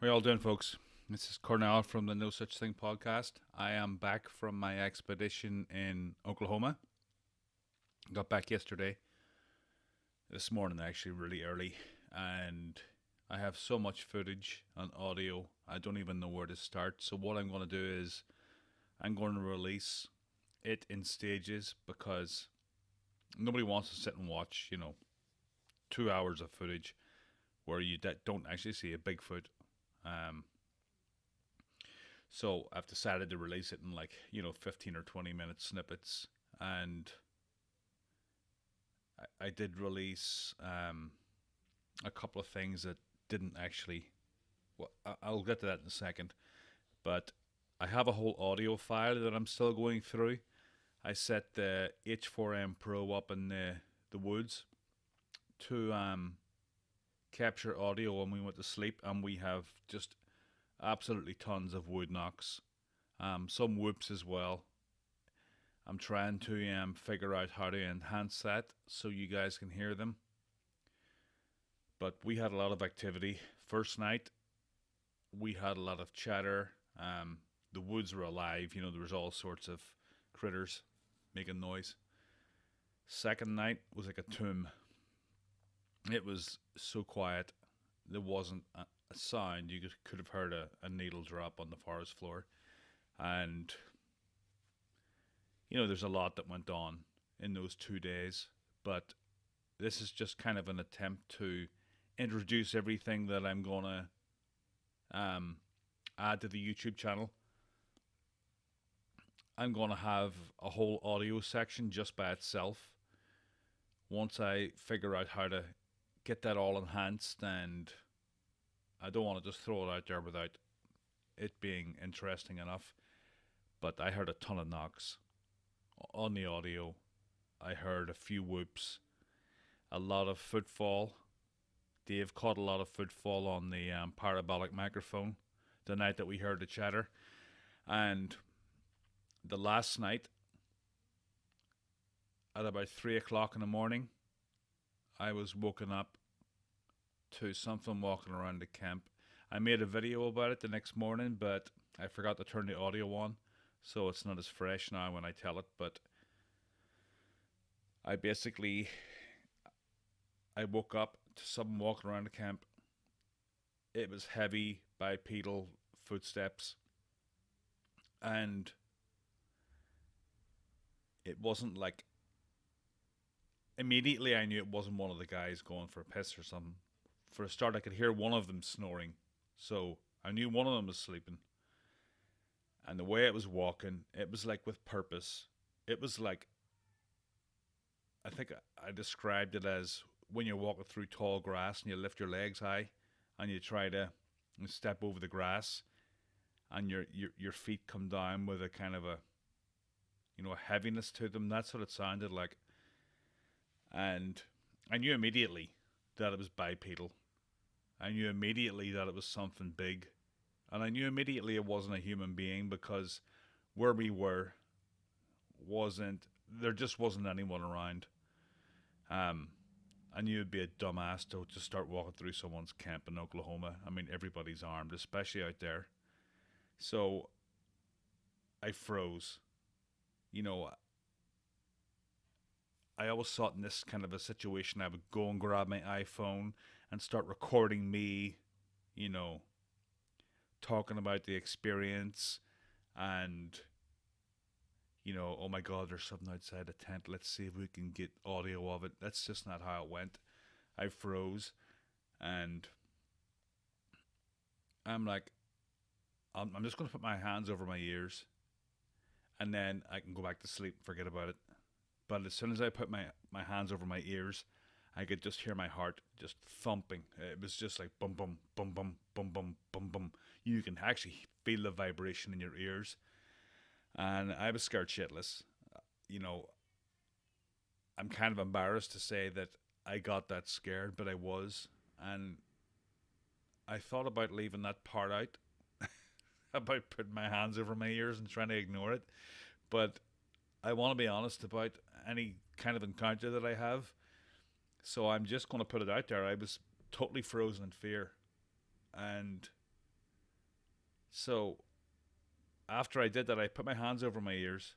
How you all doing, folks? This is Cornell from the No Such Thing podcast. I am back from my expedition in Oklahoma. Got back yesterday, this morning actually, really early, and I have so much footage and audio, I don't even know where to start. So, what I'm going to do is I'm going to release it in stages because nobody wants to sit and watch, 2 hours of footage where you don't actually see a Bigfoot. Um, So I've decided to release it in 15 or 20 minute snippets. And I did release a couple of things that didn't actually. Well, I'll get to that in a second. But I have a whole audio file that I'm still going through. I set the H4n Pro up in the woods to capture audio when we went to sleep, and we have just absolutely tons of wood knocks, some whoops as well. I'm trying to figure out how to enhance that so you guys can hear them. But we had a lot of activity. First night, we had a lot of chatter. The woods were alive. There was all sorts of critters making noise. Second night was like a tomb. It was so quiet. There wasn't a sound. You could have heard a needle drop on the forest floor. And there's a lot that went on in those 2 days, but this is just kind of an attempt to introduce everything that I'm going to add to the YouTube channel. I'm going to have a whole audio section just by itself once I figure out how to get that all enhanced, and I don't want to just throw it out there without it being interesting enough. But I heard a ton of knocks on the audio. I heard a few whoops, a lot of footfall. Dave caught a lot of footfall on the parabolic microphone the night that we heard the chatter. And the last night, at about 3 o'clock in the morning, I was woken up to something walking around the camp. I made a video about it the next morning, but I forgot to turn the audio on, so it's not as fresh now when I tell it. But I woke up to someone walking around the camp. It was heavy bipedal footsteps, and it wasn't like immediately I knew it wasn't one of the guys going for a piss or something. For a start, I could hear one of them snoring, so I knew one of them was sleeping. And the way it was walking, it was like with purpose. It was like, I think I described it as when you're walking through tall grass and you lift your legs high and you try to step over the grass, and your feet come down with a kind of a heaviness to them. That's what it sounded like. And I knew immediately that it was bipedal. I knew immediately that it was something big. And I knew immediately it wasn't a human being because where we were there just wasn't anyone around. I knew it'd be a dumbass to just start walking through someone's camp in Oklahoma. I mean, everybody's armed, especially out there. So I froze. You know, I always thought in this kind of a situation, I would go and grab my iPhone and start recording me, you know, talking about the experience and, oh my God, there's something outside the tent. Let's see if we can get audio of it. That's just not how it went. I froze and I'm like, I'm just going to put my hands over my ears and then I can go back to sleep and forget about it. But as soon as I put my hands over my ears, I could just hear my heart just thumping. It was just like bum bum bum bum bum bum bum bum. You can actually feel the vibration in your ears, and I was scared shitless. You know, I'm kind of embarrassed to say that I got that scared, but I was, and I thought about leaving that part out about putting my hands over my ears and trying to ignore it, but I want to be honest about any kind of encounter that I have. So I'm just going to put it out there. I was totally frozen in fear. And So after I did that, I put my hands over my ears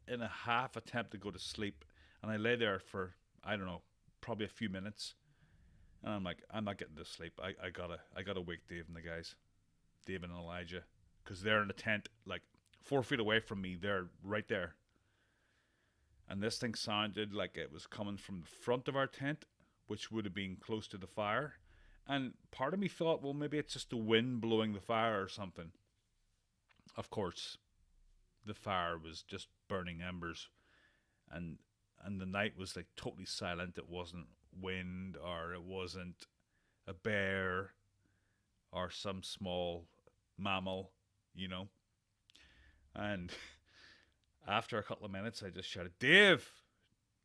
in a half attempt to go to sleep, and I lay there for, I don't know, probably a few minutes, and I'm like, I'm not getting to sleep. I gotta wake Dave and the guys, Dave and Elijah, because they're in a tent like 4 feet away from me. They're right there, and this thing sounded like it was coming from the front of our tent, which would have been close to the fire. And part of me thought, well, maybe it's just the wind blowing the fire or something. Of course, the fire was just burning embers, and and the night was like totally silent. It wasn't wind, or it wasn't a bear or some small mammal, you know. And after a couple of minutes, I just shouted, "Dave,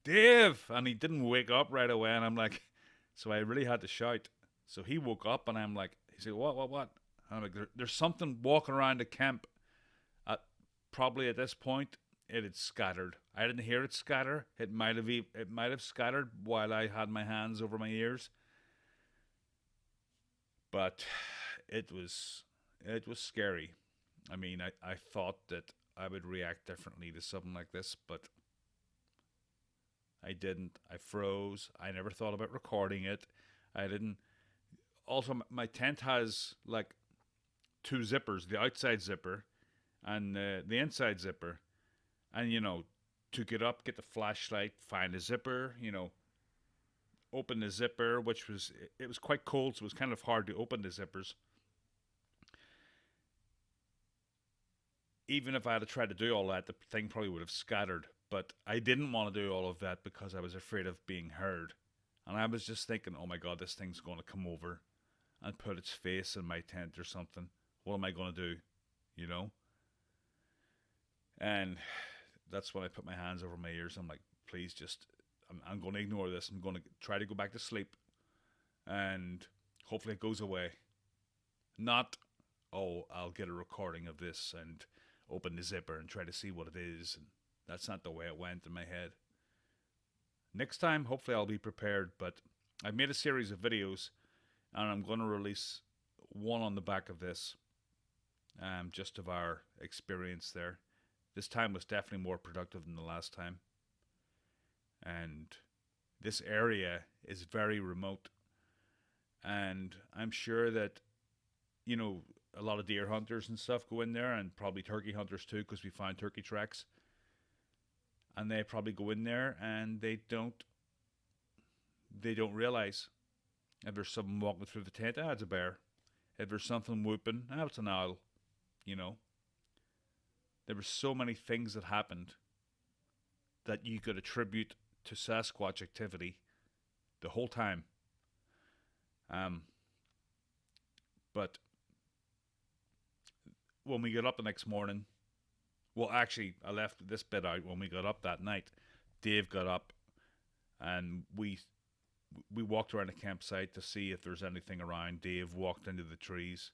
Dave!" And he didn't wake up right away. And I'm like, so I really had to shout. So he woke up, and I'm like, he said, what? And I'm like, there's something walking around the camp. Probably at this point, it had scattered. I didn't hear it scatter. It might have scattered while I had my hands over my ears, but it was it was scary. I mean, I thought that I would react differently to something like this, but I didn't. I froze. I never thought about recording it. I didn't. Also, my tent has like two zippers: the outside zipper and the inside zipper. And to get up, get the flashlight, find a zipper. Open the zipper, which was it was quite cold, so it was kind of hard to open the zippers. Even if I had to try to do all that, the thing probably would have scattered. But I didn't want to do all of that because I was afraid of being heard. And I was just thinking, oh my god, this thing's going to come over and put its face in my tent or something. What am I going to do? You know? And that's when I put my hands over my ears. I'm like, please just, I'm going to ignore this. I'm going to try to go back to sleep. And hopefully it goes away. Not, oh, I'll get a recording of this and open the zipper and try to see what it is. And that's not the way it went in my head. Next time, hopefully I'll be prepared. But I've made a series of videos, and I'm going to release one on the back of this, just of our experience there. This time was definitely more productive than the last time. And this area is very remote. And I'm sure that, a lot of deer hunters and stuff go in there, and probably turkey hunters too, because we find turkey tracks. And they probably go in there and they don't realize if there's someone walking through the tent, it's a bear. If there's something whooping, it's an owl. There were so many things that happened that you could attribute to Sasquatch activity the whole time. But when we got up the next morning, well, actually, I left this bit out. When we got up that night, Dave got up, and we walked around the campsite to see if there's anything around. Dave walked into the trees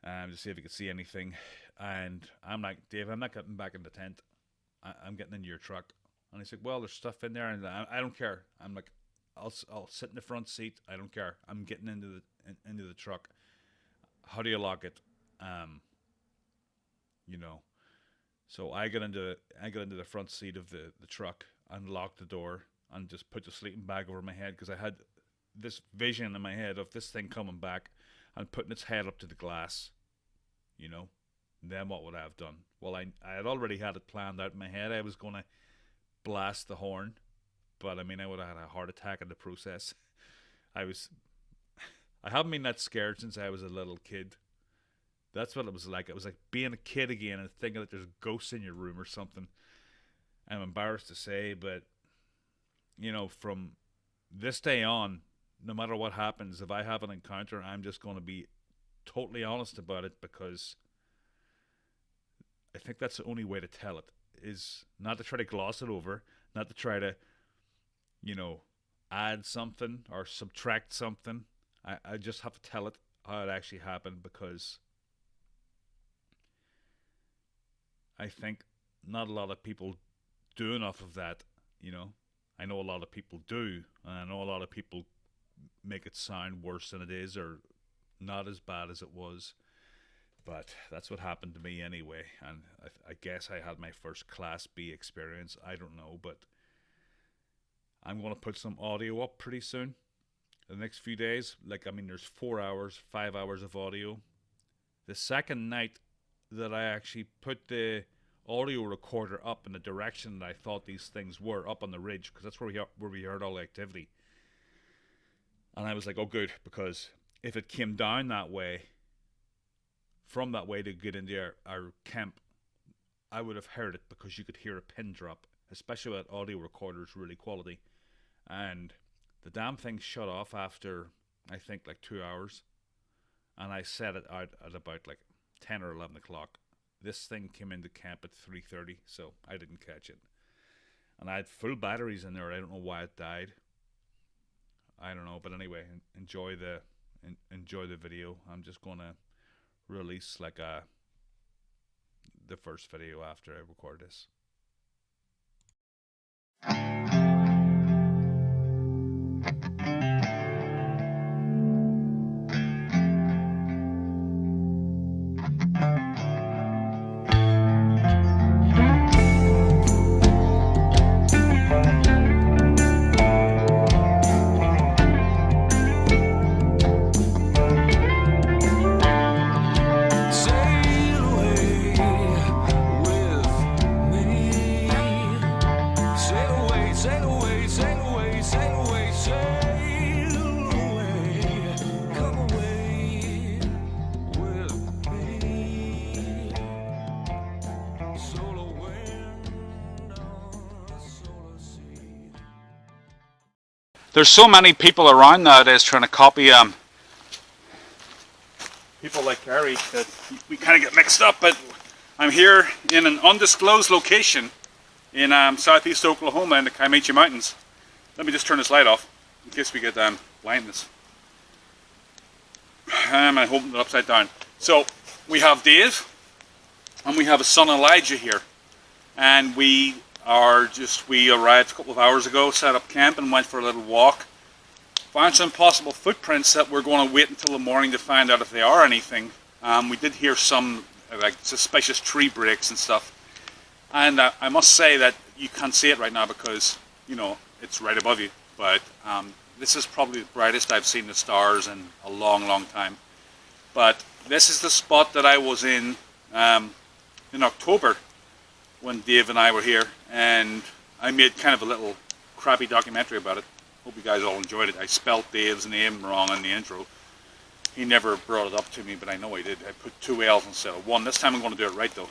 to see if he could see anything. And I'm like, Dave, I'm not getting back in the tent. I'm getting into your truck. And he said, well, there's stuff in there, and I don't care. I'm like, I'll sit in the front seat. I don't care. I'm getting into the truck. How do you lock it? So I got into the front seat of the truck and locked the door and just put the sleeping bag over my head, because I had this vision in my head of this thing coming back and putting its head up to the glass. Then what would I have done? Well, I had already had it planned out in my head. I was going to blast the horn, but I mean, I would have had a heart attack in the process. I haven't been that scared since I was a little kid. That's what it was like. It was like being a kid again and thinking that there's ghosts in your room or something. I'm embarrassed to say, but from this day on, no matter what happens, if I have an encounter, I'm just going to be totally honest about it, because I think that's the only way to tell it, is not to try to gloss it over, not to try to, add something or subtract something. I just have to tell it how it actually happened, because I think not a lot of people do enough of that. I know a lot of people do, and I know a lot of people make it sound worse than it is, or not as bad as it was. But that's what happened to me anyway, and I guess I had my first Class B experience. I don't know, but I'm going to put some audio up pretty soon. The next few days, there's 4 hours, 5 hours of audio. The second night that I actually put the audio recorder up in the direction that I thought these things were, up on the ridge, because that's where we heard all the activity. And I was like, oh good, because if it came down that way, from that way to get into our camp, I would have heard it, because you could hear a pin drop, especially with audio recorders, really quality. And the damn thing shut off after, I think, 2 hours. And I set it out at about 10 or 11 o'clock. This thing came into camp at 3:30, so I didn't catch it. And I had full batteries in there. I don't know why it died. I don't know, but anyway, enjoy the video. I'm just gonna release the first video after I record this. There's so many people around nowadays trying to copy people like Gary that we kind of get mixed up, but I'm here in an undisclosed location in southeast Oklahoma in the Kiamichi Mountains. Let me just turn this light off in case we get blindness. I'm holding it upside down. So we have Dave and we have his son Elijah here, and we arrived a couple of hours ago, set up camp and went for a little walk. Found some possible footprints that we're going to wait until the morning to find out if they are anything. We did hear some suspicious tree breaks and stuff. And I must say that you can't see it right now because, it's right above you. But this is probably the brightest I've seen the stars in a long, long time. But this is the spot that I was in October, when Dave and I were here, and I made kind of a little crappy documentary about it. Hope you guys all enjoyed it. I spelled Dave's name wrong in the intro. He never brought it up to me, but I know I did. I put 2 L's instead of 1. This time I'm going to do it right though.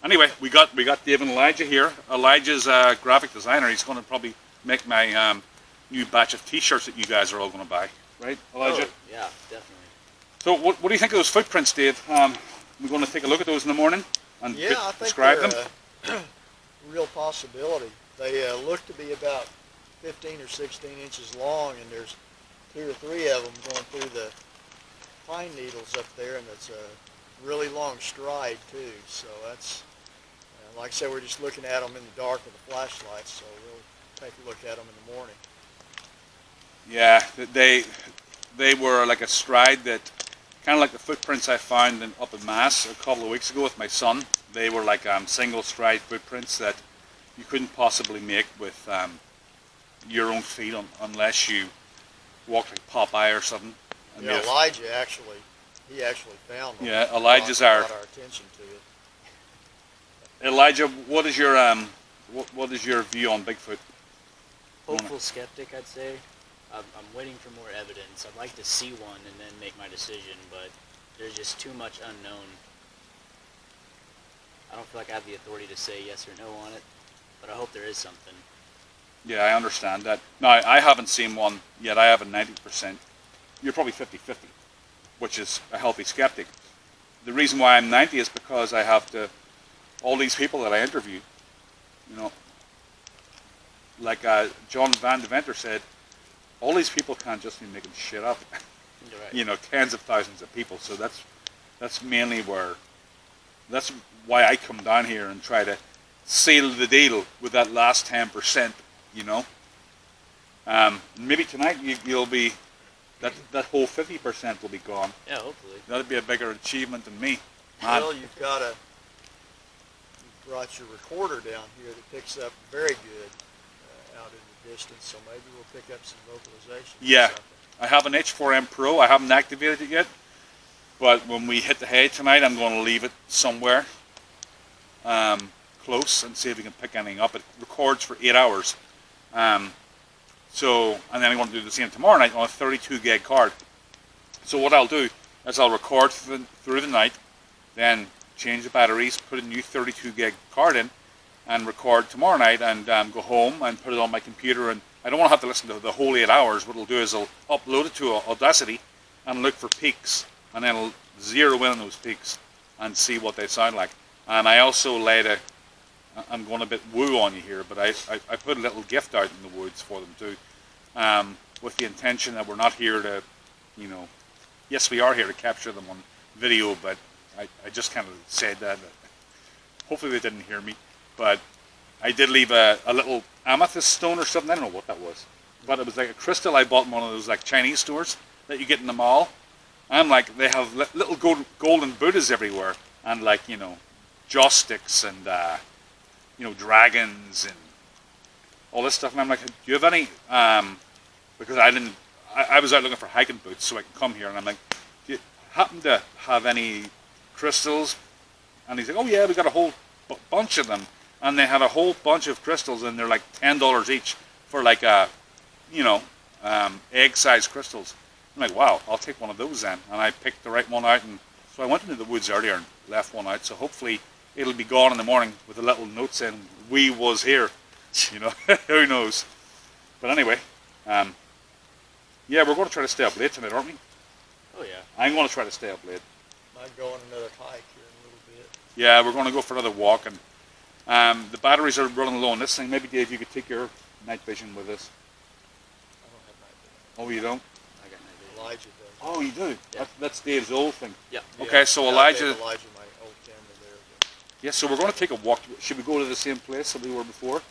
Anyway, we got Dave and Elijah here. Elijah's a graphic designer. He's going to probably make my new batch of t-shirts that you guys are all going to buy. Right, Elijah? Oh, yeah, definitely. So what do you think of those footprints, Dave? We're going to take a look at those in the morning and I think describe them. a real possibility. They look to be about 15 or 16 inches long, and there's 2 or 3 of them going through the pine needles up there, and it's a really long stride too. So that's, like I said, we're just looking at them in the dark with a flashlight, so we'll take a look at them in the morning. Yeah, they were like a stride that, kind of like the footprints I found up in Mass a couple of weeks ago with my son. They were like single stride footprints that you couldn't possibly make with your own feet unless you walked like Popeye or something. Yeah, Elijah actually found them. Yeah, Elijah's our attention to it. Elijah, what is your view on Bigfoot? Hopeful skeptic, I'd say. I'm waiting for more evidence. I'd like to see one and then make my decision, but there's just too much unknown. I don't feel like I have the authority to say yes or no on it, but I hope there is something. Yeah, I understand that. No, I haven't seen one yet. I have a 90%. You're probably 50-50, which is a healthy skeptic. The reason why I'm 90 is because I have all these people that I interview, like John Van Deventer said, all these people can't just be making shit up. Right. Tens of thousands of people. So that's mainly that's why I come down here and try to seal the deal with that last 10%. Maybe tonight you'll be that whole 50% will be gone. Yeah, hopefully. That'd be a bigger achievement than me. Man. Well, you brought your recorder down here that picks up very good out in the distance, so maybe we'll pick up some vocalization. Yeah, I have an H4M Pro. I haven't activated it yet, but when we hit the hay tonight, I'm going to leave it somewhere close and see if we can pick anything up. It records for 8 hours. So, and then I'm going to do the same tomorrow night on a 32 gig card. So what I'll do is I'll record through the night, then change the batteries, put a new 32 gig card in, and record tomorrow night, and go home and put it on my computer. And I don't want to have to listen to the whole 8 hours. What I'll do is I'll upload it to Audacity and look for peaks, and then I'll zero in on those peaks and see what they sound like. And I also I'm going a bit woo on you here, but I put a little gift out in the woods for them too, with the intention that we're not here to, yes, we are here to capture them on video, but I just kind of said that. Hopefully they didn't hear me, but I did leave a little amethyst stone or something. I don't know what that was, but it was like a crystal I bought in one of those like Chinese stores that you get in the mall. And like they have little golden Buddhas everywhere, and like joss sticks and dragons and all this stuff. And I'm like, do you have any? Because I was out looking for hiking boots so I could come here, and I'm like, do you happen to have any crystals? And he's like, oh yeah, we got a whole bunch of them. And they had a whole bunch of crystals, and they're like $10 each for like egg-sized crystals. I'm like, wow, I'll take one of those then. And I picked the right one out, and so I went into the woods earlier and left one out. So hopefully it'll be gone in the morning with a little note saying, we was here. Who knows? But anyway, yeah, we're going to try to stay up late tonight, aren't we? Oh yeah. I'm going to try to stay up late. Might go on another hike here in a little bit. Yeah, we're going to go for another walk, and the batteries are running low on this thing. Maybe, Dave, you could take your night vision with us. I don't have night vision. Oh, you don't? I got an idea. Elijah does. Oh, you do? Yeah. That's Dave's old thing. Yeah. Okay, so I Elijah... gave Elijah my old camera there. But Yeah, so we're going to take a walk. Should we go to the same place that we were before?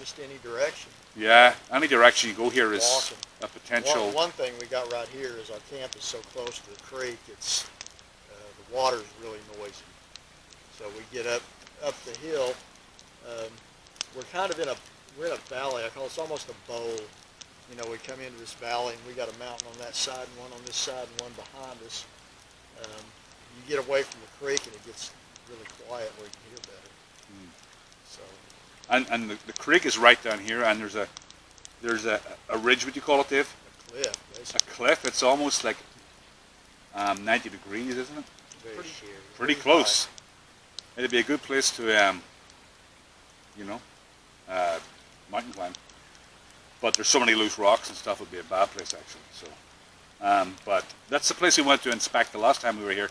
just any direction. Yeah, any direction you go here is Walking. a potential... One thing we got right here is our camp is so close to the creek, it's the water's really noisy. So we get up the hill. We're kind of we're in a valley. I call it's almost a bowl. We come into this valley, and we got a mountain on that side, and one on this side, and one behind us. You get away from the creek, and it gets really quiet where you can hear better. So. And the creek is right down here, and there's a ridge. What do you call it, Dave? A cliff, basically. A cliff. It's almost like 90 degrees, isn't it? Very sheer. Pretty close. It'd be a good place to, mountain climb. But there's so many loose rocks and stuff. It would be a bad place actually. So, but that's the place we went to inspect the last time we were here.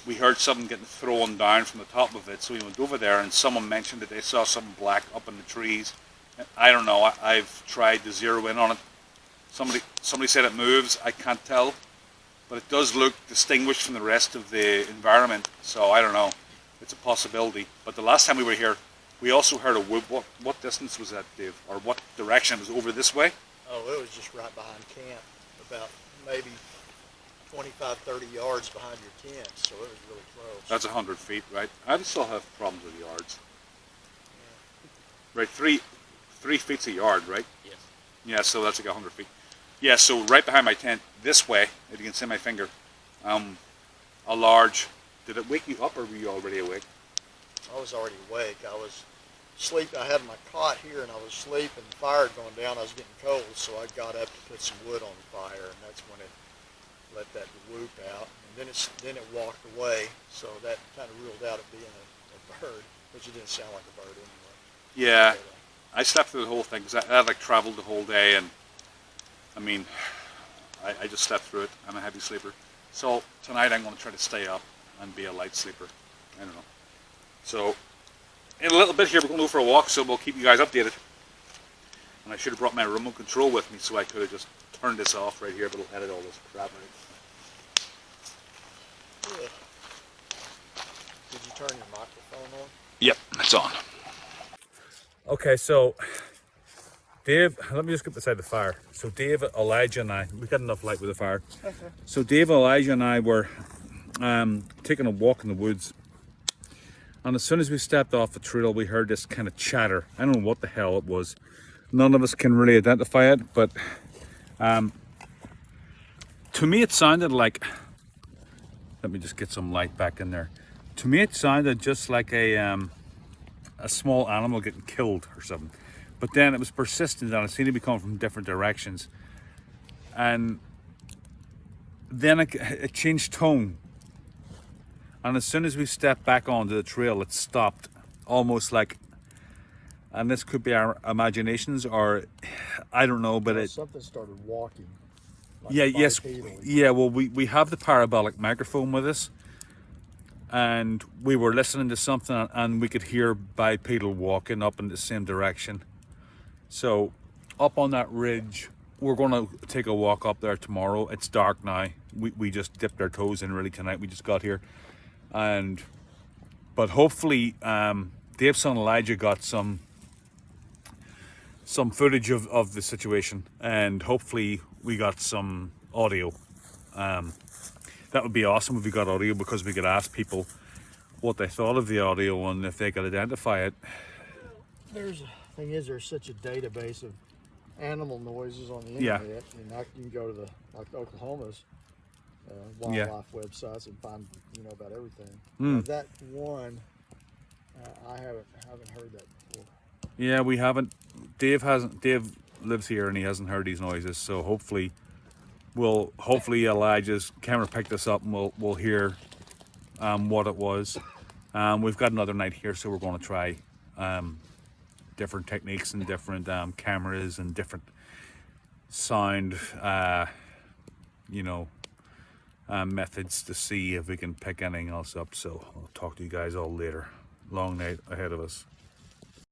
We heard something getting thrown down from the top of it, so we went over there, and someone mentioned that they saw something black up in the trees. I don't know. I've tried to zero in on it. Somebody said it moves. I can't tell, but it does look distinguished from the rest of the environment. So I don't know. It's a possibility. But the last time we were here, we also heard a whoop. What distance was that, Dave? Or what direction? It was over this way? Oh, it was just right behind camp, about maybe 25, 30 yards behind your tent, so it was really close. That's 100 feet, right? I still have problems with yards. Yeah. Right, 3 feet's a yard, right? Yes. Yeah, so that's like 100 feet. Yeah, so right behind my tent, this way, if you can see my finger, a large... Did it wake you up, or were you already awake? I was already awake. I was sleeping. I had my cot here, and I was sleeping. The fire had gone down. I was getting cold, so I got up to put some wood on the fire, and that's when it let that whoop out. And then it walked away, so that kind of ruled out it being a bird, which it didn't sound like a bird anyway. Yeah, But, I slept through the whole thing, because I like traveled the whole day, and I mean, I just slept through it. I'm a heavy sleeper. So tonight I'm going to try to stay up and be a light sleeper. I don't know. So in a little bit here we're going to go for a walk, so we'll keep you guys updated. And I should have brought my remote control with me, so I could have just turned this off right here, but it'll edit all this crap out. yeah. Did you turn your microphone on? Yep, it's on. Okay, so Dave, let me just get beside the fire. So Dave, Elijah and I, we got enough light with the fire. So Dave, Elijah and I were taking a walk in the woods. And as soon as we stepped off the trail, we heard this kind of chatter. I don't know what the hell it was. None of us can really identify it, but to me it sounded like, let me just get some light back in there. To me it sounded just like a small animal getting killed or something. But then it was persistent and it seemed to be coming from different directions. And then it changed tone. And as soon as we stepped back onto the trail, it stopped, almost like, and this could be our imaginations or I don't know, but something started walking. Like yeah, yes, bipedally. yeah. Well, we have the parabolic microphone with us, and we were listening to something, and we could hear bipedal walking up in the same direction. So, up on that ridge, we're going to take a walk up there tomorrow. It's dark now. We just dipped our toes in really tonight. We just got here, but hopefully, Dave's son Elijah got some footage of the situation, and hopefully we got some audio. That would be awesome if we got audio, because we could ask people what they thought of the audio and if they could identify it. There's such a database of animal noises on the Yeah. internet. And you can go to Oklahoma's wildlife websites and find about everything. That one, I haven't heard that before. Yeah, we haven't. Dave hasn't. Dave lives here and he hasn't heard these noises. So hopefully Elijah's camera picked this up and we'll hear what it was. We've got another night here, so we're going to try different techniques and different cameras and different sound methods to see if we can pick anything else up. So I'll talk to you guys all later. Long night ahead of us.